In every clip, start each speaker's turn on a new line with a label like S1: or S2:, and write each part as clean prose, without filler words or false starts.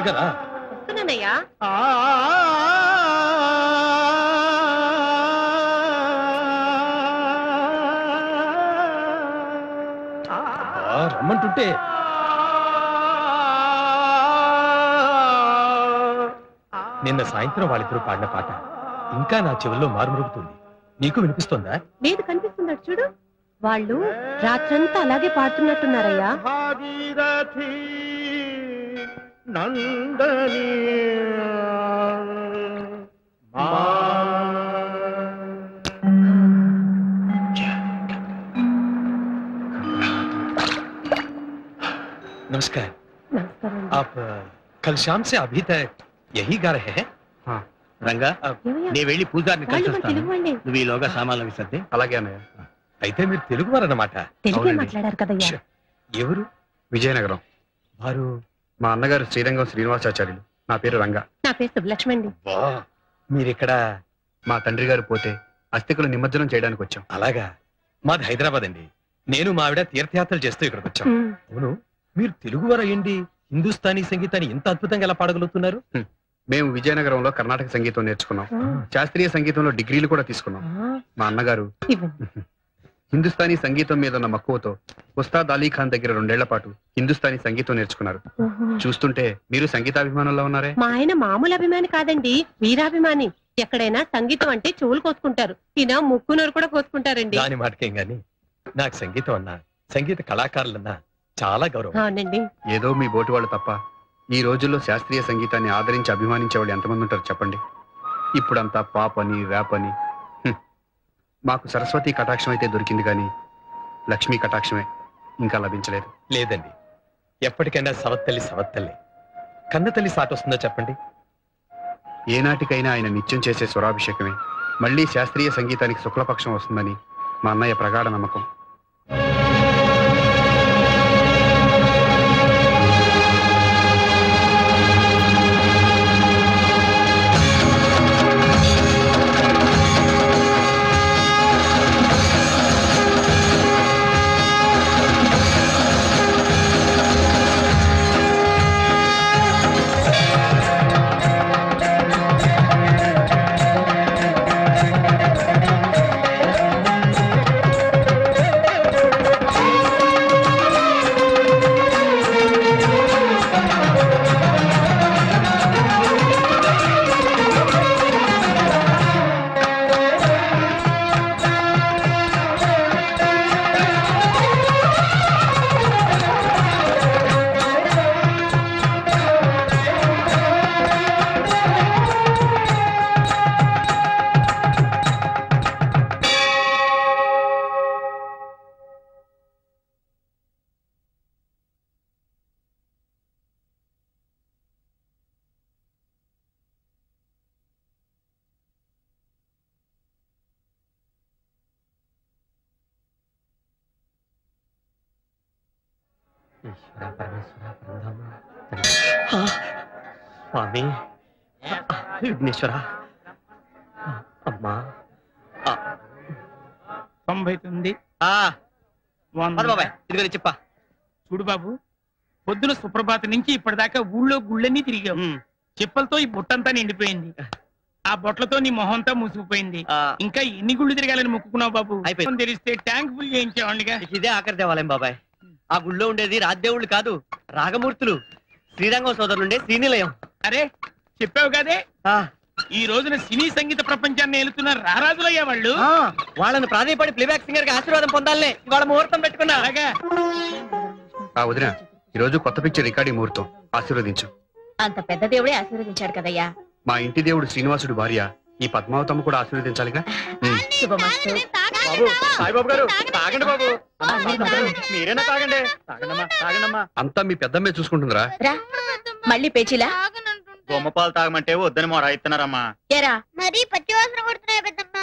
S1: త్వరగా రా.
S2: వస్తున్నానయ్యా.
S1: రమ్మంటుంటే నిన్న సాయంత్రం వాళ్ళిద్దరూ పాడిన పాట ఇంకా నా చెవుల్లో మారుమరుగుతుంది. నీకు వినిపిస్తోందా?
S2: లేదు, కనిపిస్తున్నాడు చూడు. వాళ్ళు రాత్రంతా అలాగే పాడుతున్నట్టున్నారయ్యా.
S1: नमस्कार। आप कल शाम से अभी तक यही गा रहे हैं?
S3: हाँ రంగా, నే వెళ్ళి పూజారిని కలిసి వస్తాను. నువ్వు ఈలోగా సామాన్లు విసర్ది. అలాగే అన్నయ్య.
S1: అయితే మీరు తెలుగు వారన్నమాట.
S2: తెలుగే మాట్లాడారు కదయ్యా.
S1: ఎవరు?
S3: విజయనగరం
S1: వారు
S3: మా అన్నగారు శ్రీరంగం శ్రీనివాసాచార్యులు. నా పేరు రంగా.
S2: నా పేరు సుబ్బలక్ష్మి అండి.
S1: మీరిక్కడ
S3: మా తండ్రి గారు పోతే అస్థికులు నిమజ్జనం చేయడానికి వచ్చాం.
S1: అలాగా. మాది హైదరాబాద్ అండి. నేను మా ఆవిడ తీర్థయాత్రలు చేస్తూ ఇక్కడికి వచ్చాం. అవును, మీరు తెలుగువారు అయ్యండి హిందుస్థానీ సంగీతాన్ని ఇంత అద్భుతంగా ఎలా పాడగలుగుతున్నారు?
S3: మేము విజయనగరంలో కర్ణాటక సంగీతం నేర్చుకున్నాం. శాస్త్రీయ సంగీతంలో డిగ్రీలు కూడా తీసుకున్నాం. మా అన్నగారు హిందుస్థానీ సంగీతం మీద ఉన్న మక్కువతో ఉస్తాద్ అలీ ఖాన్ దగ్గర 2 ఏళ్ల పాటు హిందుస్థానీ సంగీతం నేర్చుకున్నారు. చూస్తుంటే మీరు సంగీతాభిమానంలో ఉన్నారే.
S2: మా ఆయన మామూలు అభిమాని కాదండి, వీరాభిమాని. ఎక్కడైనా సంగీతం అంటే చెవులు కోసుకుంటారు. ఈయన ముక్కునూరు కూడా కోసుకుంటారండి.
S1: దాని మాటకేం గాని నాకు సంగీతం అన్నా సంగీత కళాకారులన్నా చాలా గౌరవం.
S2: అవునండి.
S3: ఏదో మీ బోటి వాళ్ళు తప్ప ఈ రోజుల్లో శాస్త్రీయ సంగీతాన్ని ఆదరించి అభిమానించే వాళ్ళు ఎంతమంది ఉంటారు చెప్పండి. ఇప్పుడంతా పాప్ అని ర్యాప్ అని. మాకు సరస్వతి కటాక్షం అయితే దొరికింది కానీ లక్ష్మీ కటాక్షమే ఇంకా లభించలేదు.
S1: లేదండి, ఎప్పటికైనా సవత్తల్లి సవత్తల్లి. కన్న తల్లి సాటి వస్తుందో చెప్పండి.
S3: ఏనాటికైనా ఆయన నిత్యం చేసే స్వరాభిషేకమే మళ్లీ శాస్త్రీయ సంగీతానికి శుక్లపక్షం వస్తుందని మా అన్నయ్య ప్రగాఢ నమ్మకం.
S4: స్వామి విఘ్నేశ్వర అమ్మా
S5: 99
S4: ఇదిగో చెప్పా.
S5: చూడు బాబు, పొద్దున సుప్రభాత నుంచి ఇప్పటిదాకా ఊళ్ళో గుళ్ళన్నీ తిరిగావు. చెప్పలతో ఈ బుట్టంతా నిండిపోయింది. ఆ బొట్లతో నీ మొహంతా మూసుకుపోయింది. ఇంకా ఎన్ని గుళ్ళు తిరగాలని మొక్కుకున్నావు బాబు? తెలిస్తే ట్యాంక్ ఫుల్ చేయించేవాడిగా.
S4: ఇదే ఆఖరి దేవాలయం బాబాయ్. ఆ గుళ్ళో ఉండేది రాజ్దేవుళ్ళు కాదు, రాగమూర్తులు. శ్రీరంగం సోదరులుండే శ్రీనిలయం.
S5: అరే చెప్పావు కదే, ఈ రోజున సినీ సంగీత ప్రపంచాన్ని ఏలుతున్న రారాజులయ్యా వాళ్ళు.
S4: వాళ్ళని ప్రాధాయపడి ప్లేబ్యాక్ సింగర్ గా ఆశీర్వాదం పొందాలనే ఇవాళ ముహూర్తం పెట్టుకున్నా.
S5: అలాగా
S3: వదిన, ఈ రోజు కొత్త పిక్చర్ రికార్డింగ్ ముహూర్తం. ఆశీర్వదించు.
S2: అంత పెద్ద దేవుడే ఆశీర్వదించాడు కదయ్యా.
S3: మా ఇంటి దేవుడు శ్రీనివాసుడు భార్య ఈ పద్మావతమ్మ కూడా ఆశీర్వదించాలిగా.
S4: సాయిబాబు గారు తాగండి బాబు, మీరేనా తాగండి. తాగండమ్మా.
S3: అంతా మీ పెద్దమ్మే చూసుకుంటుందిరా.
S2: మళ్ళీ పేచీలా?
S4: బొమ్మపాలు తాగమంటే వద్దని మొర ఇస్తున్నారమ్మా.
S6: మరి పచ్చి వాసన కొడుతున్నాయి పెద్దమ్మ.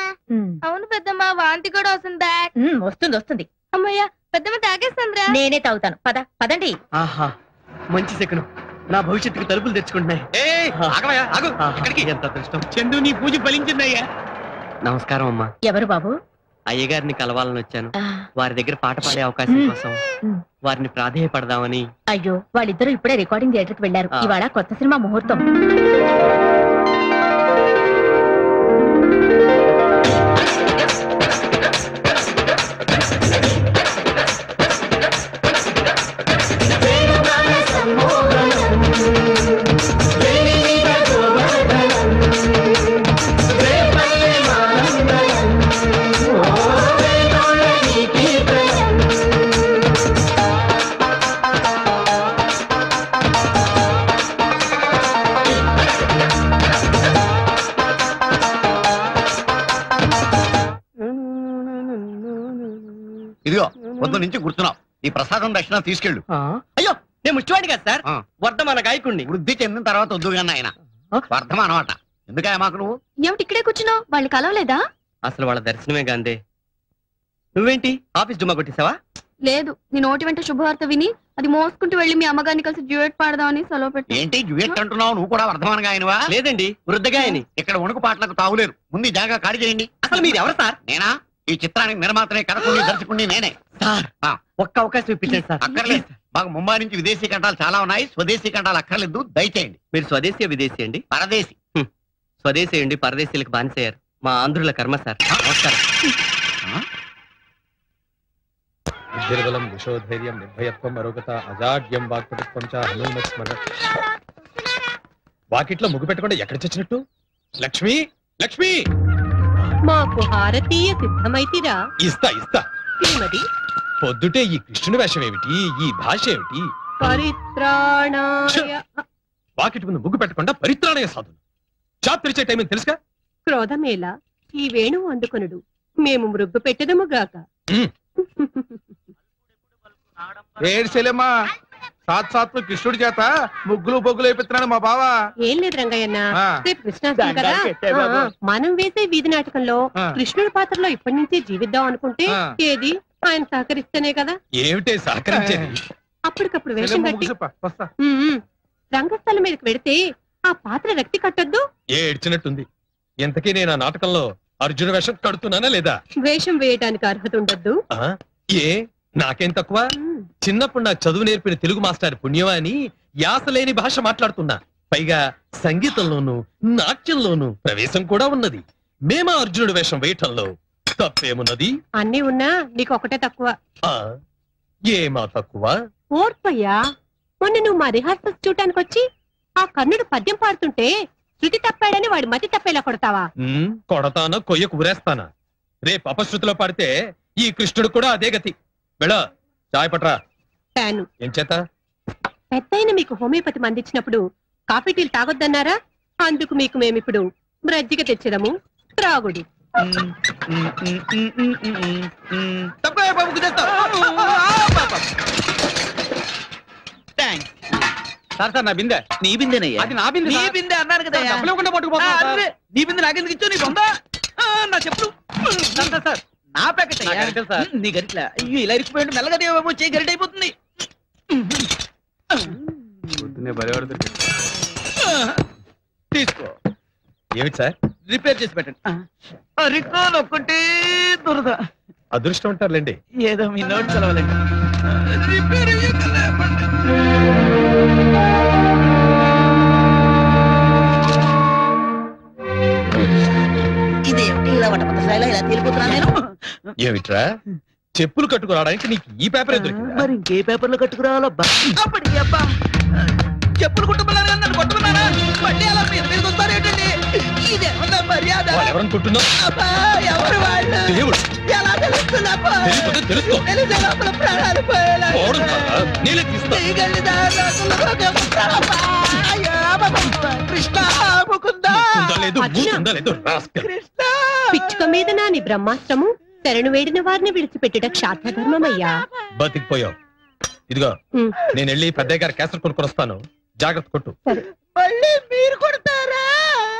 S6: అవును పెద్దమ్మ, వాంతి కూడా వస్తుందా?
S2: వస్తుంది వస్తుంది.
S6: అమ్మయ్య, పెద్దమ్మ తాగేస్తుందిరా.
S2: నేనే తాగుతాను. పదండి.
S4: ఆహా, మంచి శకునం. నా భవిష్యత్తుకి తలుపులు తెచ్చుకుంటున్నాయి. ఎంత అదృష్టం.
S5: చందు, నీ పూజ ఫలించిందయ్యా.
S4: నమస్కారం అమ్మా.
S2: ఎవరు బాబు?
S4: అయ్యగారిని కలవాలని వచ్చాను. వారి దగ్గర పాట పాడే అవకాశం కోసం వారిని ప్రాధేయపడదామని.
S7: అయ్యో, వాళ్ళిద్దరూ ఇప్పుడే రికార్డింగ్ థియేటర్కి వెళ్లారు. ఇవాళ కొత్త సినిమా ముహూర్తం.
S8: ఇదిగో పొద్దు నుంచి గుర్తున్నావు, ఈ ప్రసాదం దక్షిణ తీసుకెళ్ళు.
S4: అయ్యో, నేను ముష్టివాడి కదా సార్, వర్ధమాన గాయకుడిని.
S8: వృద్ధి చెందిన తర్వాత వద్దుగాన్న ఆయన వర్ధమాన అనమాట. ఎందుకయ్యా మాకు నువ్వు?
S7: ఏమిటి ఇక్కడే కూర్చున్నావు? వాళ్ళు కలవలేదా?
S4: అసలు వాళ్ళ దర్శనమే గాందే. నువ్వేంటి ఆఫీస్ డుమ్మా కొట్టేసావా?
S7: లేదు, నీ నోటి వెంట శుభవార్త విని అది మోసుకుంటూ వెళ్లి మీ అమ్మగారిని కలిసి డ్యూయట్ పాడదామని సెలవు పెట్టి.
S8: ఏంటి డ్యూయట్ అంటున్నావు? నువ్వు కూడా వర్ధమానగా ఆయనవా?
S4: లేదండి, వృద్ధగాయని.
S8: ఇక్కడ వణుకు పాటలకు తావులేరు. ముందు జాగా ఖాళీ చేయండి.
S4: అసలు మీరు ఎవరు సార్?
S8: నేనా? ఈ చిత్రానికి నిర్మాతనే, కథకుని, దర్శకుని నేనే.
S4: సార్ ఒక్క అవకాశం ఇప్పించండి సార్.
S8: అక్కర్లేదు, మాకు ముంబై నుంచి విదేశీ కంఠాలు చాలా ఉన్నాయి. స్వదేశీ కంఠాలు అక్కర్లేదు, దయచేయండి.
S4: మీరు స్వదేశీ విదేశీ అండి?
S8: పరదేశీ.
S4: స్వదేశీ అండి, పరదేశీలకు బానిసయ్యారు. మా ఆంధ్రుల కర్మ సార్. నమస్కారం.
S1: బుద్ధిర్బలం విశోధైర్యం నిర్భయత్వం అరోగత అజాడ్యం వాక్పటుత్వం చ హనుమత్స్మర. వాకిట్లో ముగ్గు పెట్టకుండా ఎక్కడ చచ్చినట్టు? లక్ష్మి, లక్ష్మి,
S2: మాకు హారతీయ సిద్ధమైతిరా.
S1: ఇస్తా ఇస్తా.
S2: ఏమది?
S1: పొద్దుటే ఈ కృష్ణుని వేషం ఏమిటి? ఈ భాష ఏమిటి?
S2: పరిత్రాణాయ.
S1: వాకిటి ముందు ముగ్గు పెట్టకుండా పరిత్రాణయ సాధులు. చాప్ తెరిచే టైం తెలుసుగా?
S2: క్రోధమేలా ఈ వేణువు అందుకొనుడు, మేము మృగ్గు పెట్టదముగాక.
S9: ఏడ్చేలేమ్మా, సాత్సాత్తు కృష్ణుడి చేత ముగ్గులు బొగ్గులు అయిపోతున్నాడు మా బావ.
S2: ఏం లేదు రంగయ్యన్న, రేపు కృష్ణాష్టమి కదా, మనం వేసే వీధి నాటకంలో కృష్ణుడి పాత్రలో ఇప్పటి నుంచే జీవిద్దాం అనుకుంటే ఏది ఆయన సహకరిస్తేనే కదా.
S1: ఏమిటే సహకరించేది?
S2: అప్పటికప్పుడు వేషం కట్టి రంగస్థలం మీదకి వెడితే ఆ పాత్ర రక్తి కట్టొద్దు.
S1: ఏడ్చినట్టుంది. ఎంతకీ నేను ఆ నాటకంలో అర్జున వేషం కడుతున్నానా లేదా?
S2: వేషం వేయడానికి అర్హత ఉండద్దు.
S1: ఏ నాకేం తక్కువ? చిన్నప్పుడు నాకు చదువు నేర్పిన తెలుగు మాస్టర్ పుణ్యమా అని యాసలేని భాష మాట్లాడుతున్నా. పైగా సంగీతంలోనూ నాట్యంలోనూ ప్రవేశం కూడా ఉన్నది. మేమా అర్జునుడు వేషం వేయటంలో తప్పేమున్నది?
S2: అన్నీ ఉన్నా నీకు ఒకటే తక్కువ.
S1: ఏమా తక్కువ?
S2: ఓర్పయ్యా, మొన్న నువ్వు మా రిహార్సల్స్ చూడటానికి వచ్చి ఆ కర్ణుడు పద్యం పాడుతుంటే శృతి తప్పాడని వాడి మతి తప్పేలా కొడతావా?
S1: కొడతానా, కొయ్యకు ఊరేస్తానా? రేపు అపశృతిలో పాడితే ఈ కృష్ణుడు కూడా అదే గతి. వెళ్ళ చాయ్ పట్రా. ఏం చేత?
S2: పెద్దయిన మీకు హోమియోపతి మందించినప్పుడు కాఫీ టీలు తాగొద్దన్నారా? అందుకు మీకు మేమిప్పుడు బ్రజ్జిగ తెచ్చదము, త్రాగుడు.
S9: సార్ సార్, నా బిందె.
S4: నీ బిందెనయ్యా?
S9: అది నా బిందె.
S4: నీ బిందె అన్నారు కదా.
S9: నీ బిందె నాకెందుకు ఇచ్చా? నీ బొందా నా చెప్పులు. సార్ నా ప్యాకెట్ సార్. నీ గరిట్లా అయ్యో ఇలా ఇరిచిపోయింది. మెల్లగా దేవబాబు చేయి గరిట అయిపోతుంది. తీసుకో.
S1: ఏమిటి సార్?
S9: రిపేర్ చేసి పెట్టండి. రికాల్ ఒక్కటే దురద.
S1: అదృష్టం ఉంటారులేండి.
S9: ఏదో మీ నోట్ చదవాలండి. రిపేర్
S10: ఇదేమిటి ఇలా వటపట స్థాయిలో ఇలా తేలిపోతున్నా నేను?
S1: ఏమిట్రా, చెప్పులు కట్టుకురావడానికి నీకు ఈ పేపర్ దొరికిందా?
S10: మరి ఇంకే పేపర్లో కట్టుకురావాలబ్బా? అప్పటికి అబ్బా, చెప్పులు కుట్టుకున్నారు కదా, నన్ను కొట్టుకున్నారా? మళ్ళీ అలా మీద మీదకి వస్తారు ఏంటండి? ఇదేమన్నా మర్యాద?
S1: ఎవరనుకుంటున్నావు?
S10: అబ్బా, ఎవరు వాళ్ళు?
S1: దేవుడు.
S10: ఎలా తెలుస్తుందబ్బా?
S1: తెలుసుకో.
S10: తెలిసే లోపల ప్రాణాలు పోయేలా. కృష్ణ ముకుందా.
S2: పిచ్చుక మీద నాని బ్రహ్మాస్త్రము శరణు వేడిన వారిని విడిచిపెట్టుట క్షాత్రధర్మమయ్యా.
S1: బతికిపోయావు. ఇదిగో నేను వెళ్ళి పెద్దయ్య గారి క్యాసెట్ కొనుక్కొని వస్తాను. జాగ్రత్త కొట్టు.
S10: మళ్ళీ మీరు కొడతారా?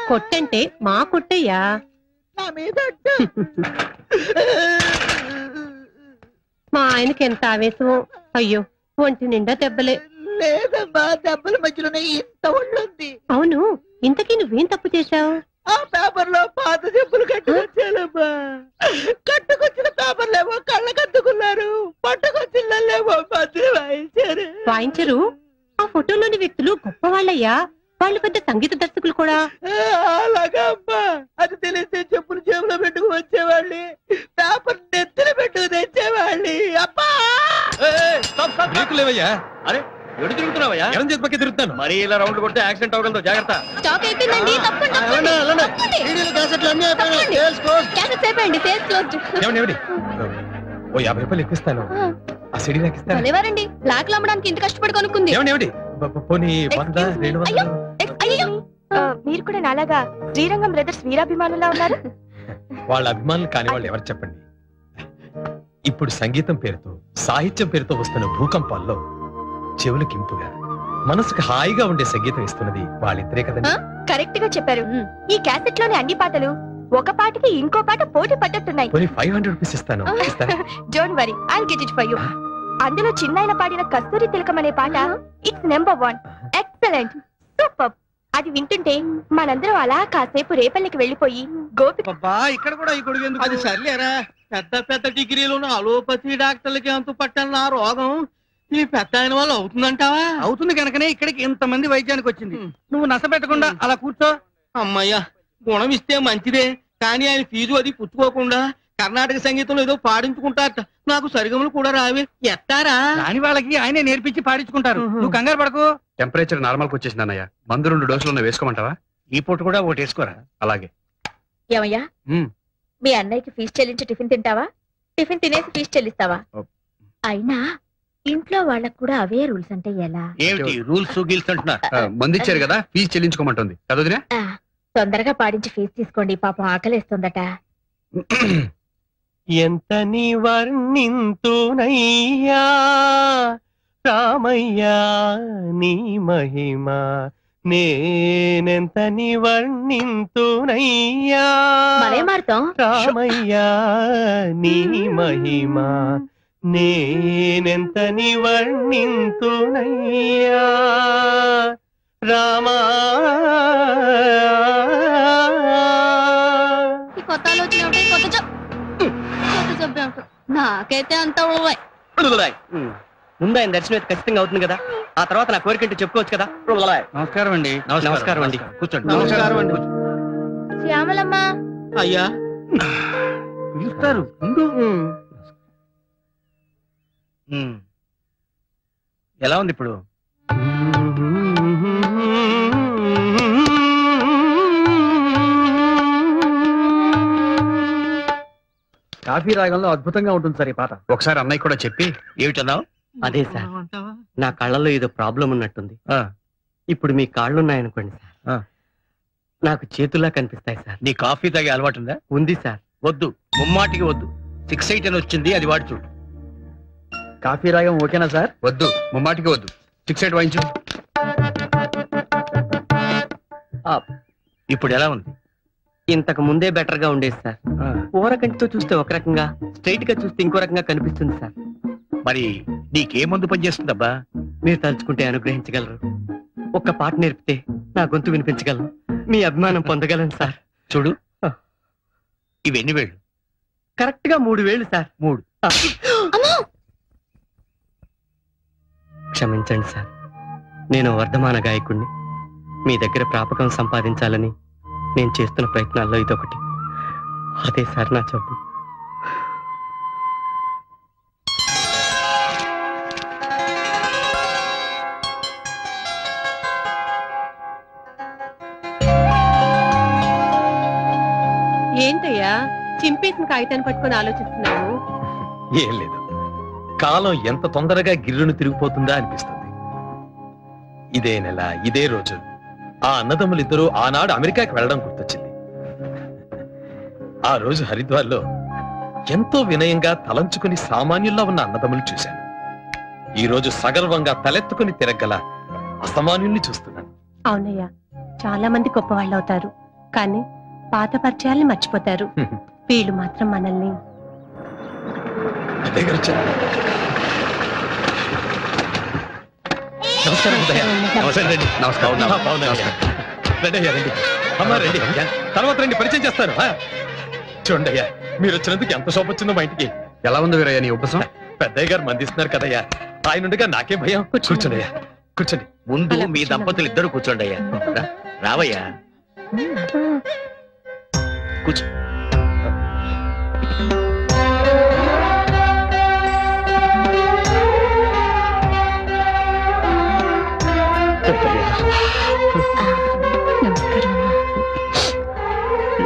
S2: కొట్టంటే మా కొట్టయ్యా.
S10: నా మీద
S2: మా ఆయనకి ఎంత ఆవేశమో. అయ్యో, ఒంటి నిండా దెబ్బలే.
S10: లేదమ్మా, దెబ్బల మధ్యలోనే ఇంత ఒళ్ళుంది.
S2: అవును, ఇంతకీ నువ్వేం తప్పు చేశావు?
S10: ఆ పేపర్ లో పాత చెప్పులు కట్టుకొచ్చానమ్మా. కట్టుకొచ్చిన పేపర్లేమో కళ్ళకద్దుకున్నాను.
S2: వాయించరు. ఆ ఫోటోలోని వ్యక్తులు గొప్పవాళ్ళయ్యా. వాళ్ళు పెద్ద సంగీత దర్శకులు కూడా.
S9: అలాగా అమ్మా, అది తెలిస్తే చెప్పులు జేబులో పెట్టుకు వచ్చేవాళ్ళి, పేపర్ నెత్తిన పెట్టుకు తెచ్చేవాళ్ళి. అబ్బా
S1: బ్రేకులేవయ్యా?
S4: అరే ఎడు తిరుగుతున్నావయ్యా?
S1: ఎడం చేతి పక్క తిరుగుతాను.
S4: మరి ఇలా రౌండ్ కొడితే యాక్సిడెంట్ అవ్వగలదు, జాగ్రత్త.
S7: స్టాక్ అయిపోయిందండి.
S1: ఏమండి ఓ 50 రూపాయలు ఎక్కిస్తాను. ఆ సిడీ నాకు ఇస్తాను.
S7: ఎవరండి బ్లాక్ లో అమ్మడానికి ఇంత కష్టపడి కొనుక్కుంది?
S1: ఏమండి పోనీ 100, 200.
S7: అయ్యో,
S6: మీరు కూడా నాలాగా శ్రీరంగం బ్రదర్స్ వీరాభిమానులా ఉన్నారు.
S1: వాళ్ళ అభిమానులు కాని వాళ్ళు ఎవరు చెప్పండి. ఇప్పుడు సంగీతం పేరుతో, సాహిత్యం పేరుతో వస్తున్న భూకంపాల్లో చెవులకి ఇంపుగా, మనసుకు హాయిగా ఉండే సంగీతం ఇస్తున్నది వాళ్ళిద్దరే కదండి.
S6: కరెక్ట్ గా చెప్పారు. ఈ క్యాసెట్ లోని అన్ని పాటలు ఒక పాటకి ఇంకో పాట పోటీ పట్టట్టున్నాయి.
S1: పోనీ 500 రూపీస్ ఇస్తాను.
S6: Don't worry, I'll get it for you. అందులో చిన్నాయన పాడిన కస్తూరి తిలకం అనే పాట ఇట్స్ నెంబర్ 1. Excellent, super. అది వింటుంటే మనందరం అలా కాసేపు రేపల్లికి వెళ్ళిపోయి గోపి.
S9: ఇక్కడ కూడా ఈ కొడుకు ఎందుకు? అది సర్లేరా, పెద్ద పెద్ద డిగ్రీలు ఉన్న అలోపతి డాక్టర్లకి అంతు పట్టాలి ఆ రోగం ఈ పెద్ద ఆయన వల్ల అవుతుందంటావా? అవుతుంది కనుకనే ఇక్కడికి ఇంతమంది వైద్యానికి వచ్చింది. నువ్వు నస పెట్టకుండా అలా కూర్చో. అమ్మయ్యా, గుణం ఇస్తే మంచిదే, కానీ ఆయన ఫీజు అది పుచ్చుకోకుండా కర్ణాటక సంగీతంలో ఏదో పాడించుకుంటారట. నాకు సరిగములు కూడా రావే, ఎత్తారా? రాని వాళ్ళకి ఆయనే నేర్పించి పాడించుకుంటారు. నువ్వు కంగారు పడకు.
S3: టెంపరేచర్ నార్మల్ కి వచ్చేసింది అన్నయ్య. మందు 2 డోసులు వేసుకోమంటావా?
S4: ఈ పూట కూడా ఒకటి వేసుకోరా.
S3: అలాగే.
S6: ఏమయ్యా, మీ అన్నయ్యకి ఫీజు చెల్లించి టిఫిన్ తింటావా? టిఫిన్ తినేసి ఫీజు చెల్లిస్తావా? అయినా ఇంట్లో వాళ్ళకు కూడా అవే రూల్స్ అంటే ఎలా?
S4: ఏమిటి రూల్స్ గీల్స్ అంటున్నా?
S3: మందు ఇచ్చారు కదా, ఫీజు చెల్లించుకోమంటుంది చదువుదినా.
S6: తొందరగా పాడించి ఫీజు తీసుకోండి, పాపం ఆకలేస్తుందట.
S4: ఎంత నీ వర్ణింతునయ్యా రామయ్యా నీ మహిమ, నేనెంత నీ వర్ణింతునయ్యా రామయ్యా నీ మహిమ, నేనెంత నీ వర్ణింతునయ్యా రామా.
S7: కొత్త ఆలోచన కొత్త జబ్బు నాకైతే అంత
S4: ముందు ఆయన దర్శనం అయితే ఖచ్చితంగా అవుతుంది కదా, ఆ తర్వాత నా కోరికంటే చెప్పుకోవచ్చు కదా.
S9: నమస్కారం అండి.
S4: నమస్కారం అండి, కూర్చోండి.
S9: నమస్కారం అండి.
S6: శ్యామలమ్మ.
S9: అయ్యా పిలుస్తారు.
S4: ఎలా ఉంది ఇప్పుడు?
S9: కాఫీ రాగంలో అద్భుతంగా ఉంటుంది సార్ ఈ పాట.
S3: ఒకసారి అన్నయ్య కూడా చెప్పి.
S4: ఏమిటన్నావు? అదే సార్, నా కళ్ళలో ఏదో ప్రాబ్లం ఉన్నట్టుంది. ఇప్పుడు మీ కాళ్ళున్నాయనుకోండి సార్, నాకు చేతుల్లా కనిపిస్తాయి సార్. నీ కాఫీ తాగే అలవాటు ఉందా? ఉంది సార్. వద్దు, ముమ్మాటికి వద్దు. 6-8 అని వచ్చింది, అది వాడి చూడు.
S9: కాఫీ రాగం ఓకేనా సార్?
S3: వద్దు, ముమ్మాటికి వద్దు. 6-8 వాయించు.
S4: ఇప్పుడు ఎలా ఉంది? ఇంతకు ముందే బెటర్ గా ఉండేది సార్. ఓరకంటితో చూస్తే ఒక రకంగా, స్ట్రైట్ గా చూస్తే ఇంకో రకంగా కనిపిస్తుంది సార్. మరి నీకే మందు పనిచేస్తుందబ్బా? మీరు తలుచుకుంటే అనుగ్రహించగలరు. ఒక్క పాట నేర్పితే నా గొంతు వినిపించగలను, మీ అభిమానం పొందగలను సార్. చూడు, ఇవెన్ని వేళ్ళు? కరెక్ట్ గా 3 వేళ్ళు సార్. 3. క్షమించండి సార్, నేను వర్ధమాన గాయకుణ్ణి. మీ దగ్గర ప్రాపకం సంపాదించాలని నేను చేస్తున్న ప్రయత్నాల్లో ఇదొకటి. అదే సార్ నా జబ్బు.
S2: ఏంటయ్యా చింపేసిన కాగితాన్ని పట్టుకొని ఆలోచిస్తున్నావు?
S1: ఏం లేదు, కాలం ఎంత తొందరగా గిర్రును తిరిగిపోతుందా అనిపిస్తుంది. ఇదే నెల, ఇదే రోజు ఆ అన్నదమ్ములిద్దరూ ఆనాడు అమెరికాకి వెళ్ళడం గుర్తొచ్చింది. ఆ రోజు హరిద్వార్లో ఎంతో వినయంగా తలంచుకుని సామాన్యుల్లా ఉన్న అన్నదమ్ములు చూశాను. ఈ రోజు సగర్వంగా తలెత్తుకుని తిరగల అసామాన్యుల్ని చూస్తున్నాను.
S2: అవునయ్యా, చాలా మంది గొప్ప వాళ్ళు అవుతారు, కానీ పాత పరిచయాల్ని మర్చిపోతారు. వీళ్ళు మాత్రం మనల్ని.
S1: నమస్కారం. తర్వాత రండి, పరిచయం చేస్తాను. చూడండి అయ్యా, మీరు వచ్చినందుకు ఎంత శోభ వచ్చిందో మా ఇంటికి.
S3: ఎలా ఉంది వీరయ్య నీ ఉపసం?
S1: పెద్దయ్య గారు మందిస్తున్నారు కదయ్యా, ఆయన ఉండగా నాకే భయం. కూర్చోండి కూర్చోండి.
S8: ముందు మీ దంపతులు ఇద్దరు కూర్చోండి అయ్యా. రావయ్యా కూర్చో.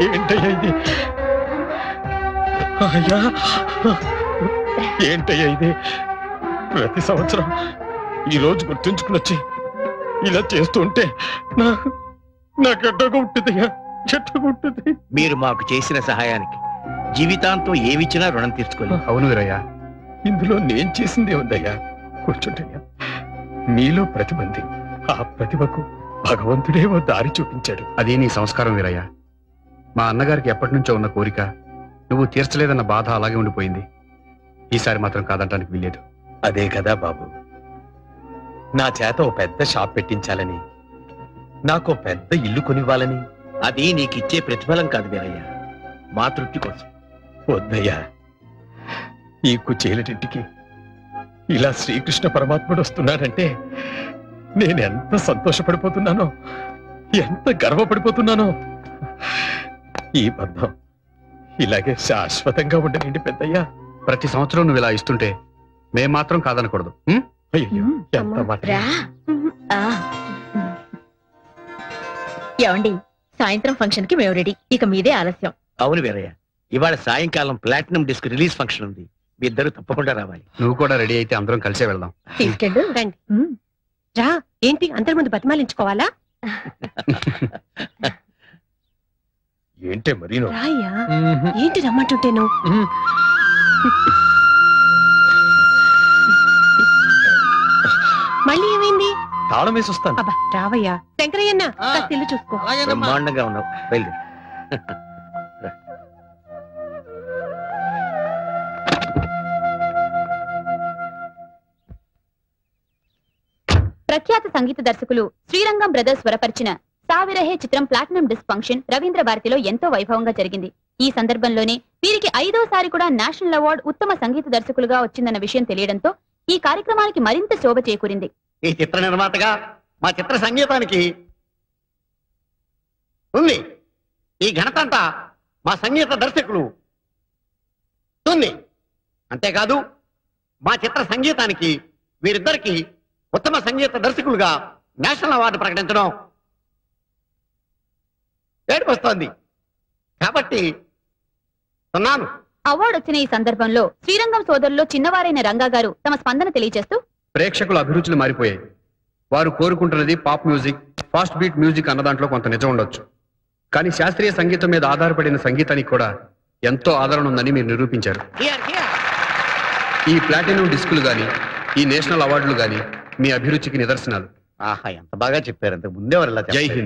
S1: ఏంటయ్యా ఇది? అయ్యా ఏంటయ్యా ఇది? ప్రతి సంవత్సరం ఈ రోజు గుర్తుంచుకుని వచ్చి ఇలా చేస్తూ ఉంటే నాకు ఎట్టగా ఉంటుందయ్యా, ఎట్టగా ఉంటుంది.
S8: మీరు మాకు చేసిన సహాయానికి జీవితాంతం ఏమిచ్చినా రుణం తీర్చుకోలేదు.
S3: అవును వీరయ్య,
S1: ఇందులో నేను చేసిందే ఉందయ్యా. కూర్చుంటయ్యా. నీలో ప్రతిభ ఉంది. ఆ ప్రతిభకు భగవంతుడే ఓ దారి చూపించాడు.
S3: అది నీ సంస్కారం వీరయ్య. మా అన్నగారికి ఎప్పటి నుంచో ఉన్న కోరిక నువ్వు తీర్చలేదన్న బాధ అలాగే ఉండిపోయింది. ఈసారి మాత్రం కాదంటానికి వీల్లేదు.
S1: అదే కదా బాబు, నా చేత ఓ పెద్ద షాప్ పెట్టించాలని, నాకు పెద్ద ఇల్లు కొనివ్వాలని.
S8: అది నీకిచ్చే ప్రతిఫలం కాదు వీరయ్య, మా తృప్తి కోసం.
S1: వద్దయ్యా, ఈ కుచేలటింటికి ఇలా శ్రీకృష్ణ పరమాత్ముడు వస్తున్నాడంటే నేనెంత సంతోషపడిపోతున్నానో, ఎంత గర్వపడిపోతున్నానో. ఈ బంధం ఇలాగే శాశ్వతంగా ఉండనండి పెద్దయ్యా.
S3: ప్రతి సంవత్సరం నువ్వు ఇలా ఇస్తుంటే మేం మాత్రం కాదనకూడదు.
S1: అయ్యో ఎంత మాట.
S11: ఏమండి, సాయంత్రం ఫంక్షన్ కి మేము రెడీ, ఇక మీదే ఆలస్యం.
S8: అవును వీరయ్య, ఇవాళ సాయంకాలం ప్లాటినం డిస్క్ రిలీజ్ ఫంక్షన్ ఉంది. మీ ఇద్దరు తప్పకుండా రావాలి.
S3: నువ్వు కూడా రెడీ అయితే అందరం కలిసే వెళ్దాం.
S11: తీసుకెళ్ళు.
S2: రండి. రా. ఏంటి అందరి ముందు బతిమాలించుకోవాలా?
S1: ఏంటే మరీను?
S2: రాయ్యా. ఏంటి రమ్మంటుంటేను? మళ్ళీ ఏమైంది?
S1: తాళం వేసి వస్తాను.
S2: అబ్బా రావయ్యా. శంకరయ్యన్న కాస్త ఇల్లు చూసుకో.
S8: బ్రహ్మాండంగా ఉన్నావు. బయలుదేరు.
S6: ప్రఖ్యాత సంగీత దర్శకులు శ్రీరంగం బ్రదర్స్ స్వరపరిచిన సావిరహే చిత్రం ప్లాటినం డిస్క్ ఫంక్షన్ రవీంద్ర భారతిలో ఎంతో వైభవంగా జరిగింది. ఈ సందర్భంలోనే వీరికి 5వసారి కూడా నేషనల్ అవార్డు ఉత్తమ సంగీత దర్శకులుగా వచ్చిందన్న విషయం తెలియడంతో ఈ కార్యక్రమానికి మరింత శోభ చేకూరింది.
S8: ఈ చిత్ర నిర్మాతగా మా చిత్ర సంగీతానికి ఉంది. ఈ ఘనత అంతా మా సంగీత దర్శకులు ఉంది. అంతేకాదు మా చిత్ర సంగీతానికి వీరిద్దరికి ఉత్తమ సంగీత దర్శకులుగా నేషనల్ అవార్డు ప్రకటించడం ఏడుపొస్తోంది. కాబట్టి
S6: అవార్డు వచ్చిన ఈ సందర్భంలో శ్రీరంగం సోదరుల్లో చిన్నవారైన రంగా గారు తమ స్పందన తెలియజేస్తూ,
S3: ప్రేక్షకుల అభిరుచులు మారిపోయాయి. వారు కోరుకుంటున్నది pop music, fast beat music అన్న దాంట్లో కొంత నిజం ఉండొచ్చు. కానీ శాస్త్రీయ సంగీతం మీద ఆధారపడిన సంగీతానికి కూడా ఎంతో ఆదరణ ఉందని మీరు నిరూపించారు. ఈ ప్లాటినం డిస్కులు గాని, ఈ నేషనల్ అవార్డులు గాని మీ అభిరుచికి నిదర్శనాలు.
S8: ఆహా, ఎంత బాగా చెప్పారు. అంతకు ముందే వారు.
S3: జై హింద్.